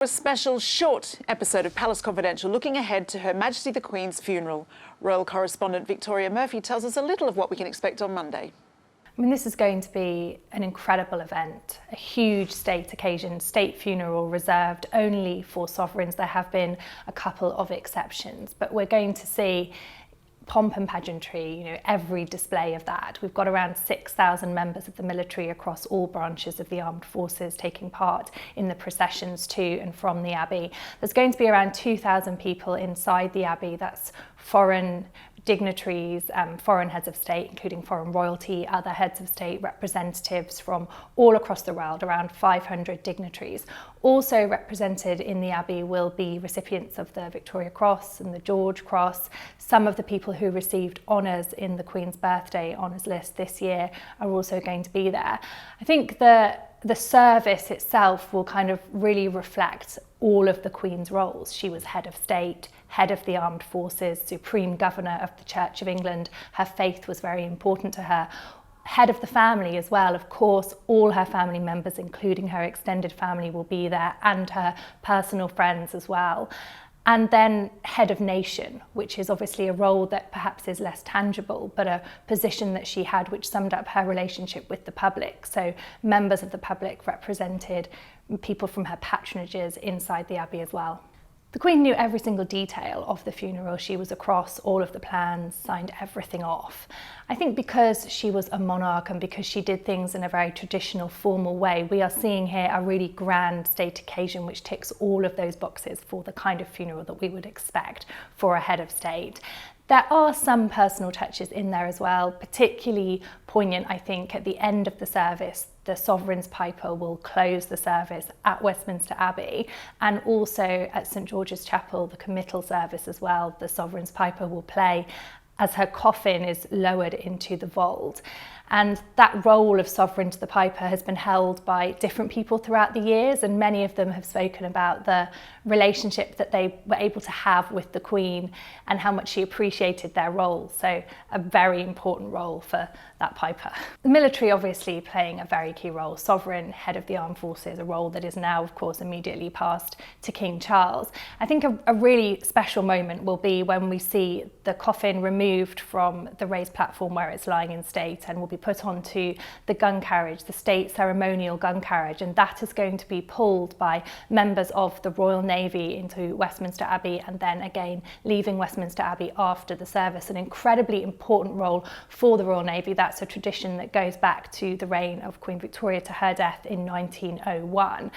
A special short episode of Palace Confidential looking ahead to Her Majesty the Queen's funeral. Royal correspondent Victoria Murphy tells us a little of what we can expect on Monday. I mean, this is going to be an incredible event, a huge state occasion, state funeral reserved only for sovereigns. There have been a couple of exceptions, but we're going to see pomp and pageantry, every display of that. We've got around 6,000 members of the military across all branches of the armed forces taking part in the processions to and from the Abbey. There's going to be around 2,000 people inside the Abbey. That's foreign dignitaries, foreign heads of state, including foreign royalty, other heads of state, representatives from all across the world, around 500 dignitaries. Also represented in the Abbey will be recipients of the Victoria Cross and the George Cross. Some of the people who received honours in the Queen's Birthday honours list this year are also going to be there. I think the service itself will kind of really reflect all of the Queen's roles. She was head of state, head of the armed forces, supreme governor of the Church of England. Her faith was very important to her. Head of the family as well. Of course, all her family members, including her extended family, will be there, and her personal friends as well. And then head of nation, which is obviously a role that perhaps is less tangible, but a position that she had which summed up her relationship with the public. So members of the public represented, people from her patronages inside the Abbey as well. The Queen knew every single detail of the funeral. She was across all of the plans, signed everything off. I think because she was a monarch and because she did things in a very traditional, formal way, we are seeing here a really grand state occasion which ticks all of those boxes for the kind of funeral that we would expect for a head of state. There are some personal touches in there as well, particularly poignant, I think, at the end of the service. The Sovereign's Piper will close the service at Westminster Abbey, and also at St George's Chapel, the committal service as well. The Sovereign's Piper will play as her coffin is lowered into the vault. And that role of Sovereign to the Piper has been held by different people throughout the years, and many of them have spoken about the relationship that they were able to have with the Queen and how much she appreciated their role. So a very important role for that Piper. The military obviously playing a very key role. Sovereign, head of the armed forces, a role that is now, of course, immediately passed to King Charles. I think a really special moment will be when we see the coffin removed from the raised platform where it's lying in state and will be put onto the gun carriage, the state ceremonial gun carriage, and that is going to be pulled by members of the Royal Navy into Westminster Abbey and then again leaving Westminster Abbey after the service. An incredibly important role for the Royal Navy. That's a tradition that goes back to the reign of Queen Victoria to her death in 1901.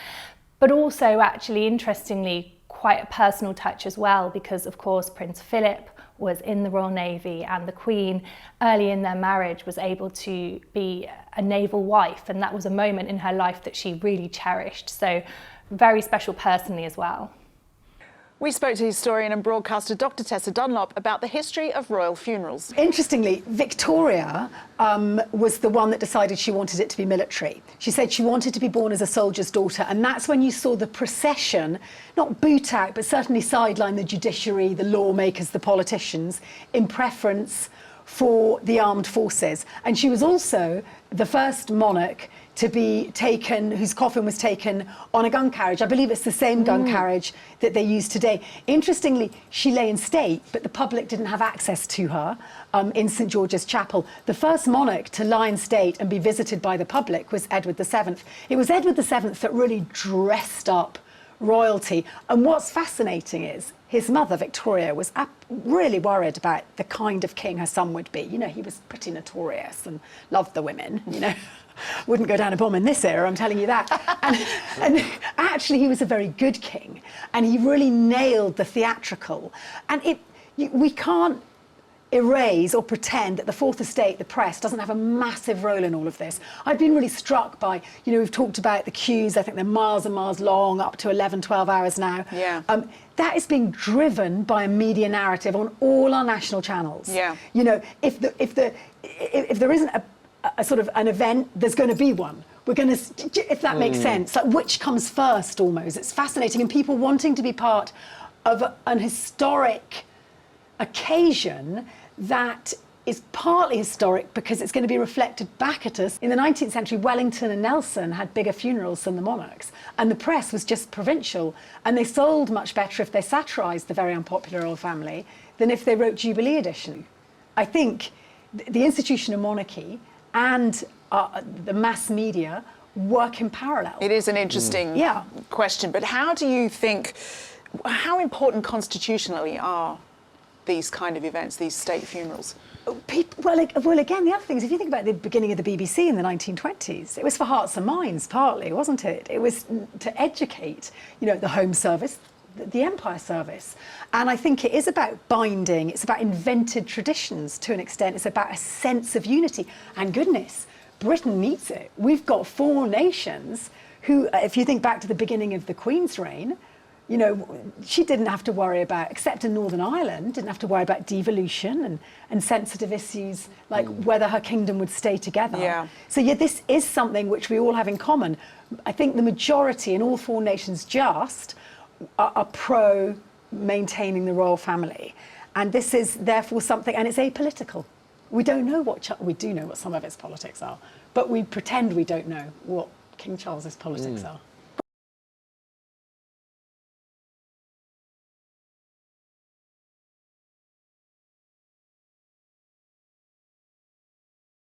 But also, actually, interestingly, quite a personal touch as well, because of course Prince Philip was in the Royal Navy and the Queen early in their marriage was able to be a naval wife, and that was a moment in her life that she really cherished. So very special personally as well. We spoke to historian and broadcaster Dr. Tessa Dunlop about the history of royal funerals. Interestingly, Victoria was the one that decided she wanted it to be military. She said she wanted to be born as a soldier's daughter, and that's when you saw the procession, not boot out, but certainly sideline the judiciary, the lawmakers, the politicians, in preference for the armed forces. And she was also the first monarch to be taken, whose coffin was taken on a gun carriage. I believe it's the same gun carriage that they use today. Interestingly, she lay in state, but the public didn't have access to her in St George's Chapel. The first monarch to lie in state and be visited by the public was Edward VII. It was Edward VII that really dressed up royalty. And what's fascinating is his mother, Victoria, was really worried about the kind of king her son would be. He was pretty notorious and loved the women, Wouldn't go down a bomb in this era, I'm telling you that. And actually, he was a very good king, and he really nailed the theatrical. And we can't erase or pretend that the Fourth Estate, the press, doesn't have a massive role in all of this. I've been really struck by, we've talked about the queues. I think they're miles and miles long, up to 11, 12 hours now. Yeah. That is being driven by a media narrative on all our national channels. Yeah. If there isn't a sort of an event, there's going to be one. We're going to, if that makes sense, like which comes first almost. It's fascinating, and people wanting to be part of an historic occasion that is partly historic because it's going to be reflected back at us. In the 19th century, Wellington and Nelson had bigger funerals than the monarchs, and the press was just provincial, and they sold much better if they satirised the very unpopular royal family than if they wrote Jubilee edition. I think the institution of monarchy and the mass media work in parallel. It is an interesting question, but how do you think, how important constitutionally are these kind of events, these state funerals? Well, again, the other thing is, if you think about the beginning of the BBC in the 1920s, it was for hearts and minds, partly, wasn't it? It was to educate, the Home Service, the Empire Service. And I think it is about binding, it's about invented traditions to an extent, it's about a sense of unity. And goodness, Britain needs it. We've got 4 nations who, if you think back to the beginning of the Queen's reign, she didn't have to worry about, except in Northern Ireland, didn't have to worry about devolution and sensitive issues like whether her kingdom would stay together. Yeah. So this is something which we all have in common. I think the majority in all 4 nations are pro maintaining the royal family. And this is therefore something, and it's apolitical. We don't know we do know what some of its politics are, but we pretend we don't know what King Charles's politics are.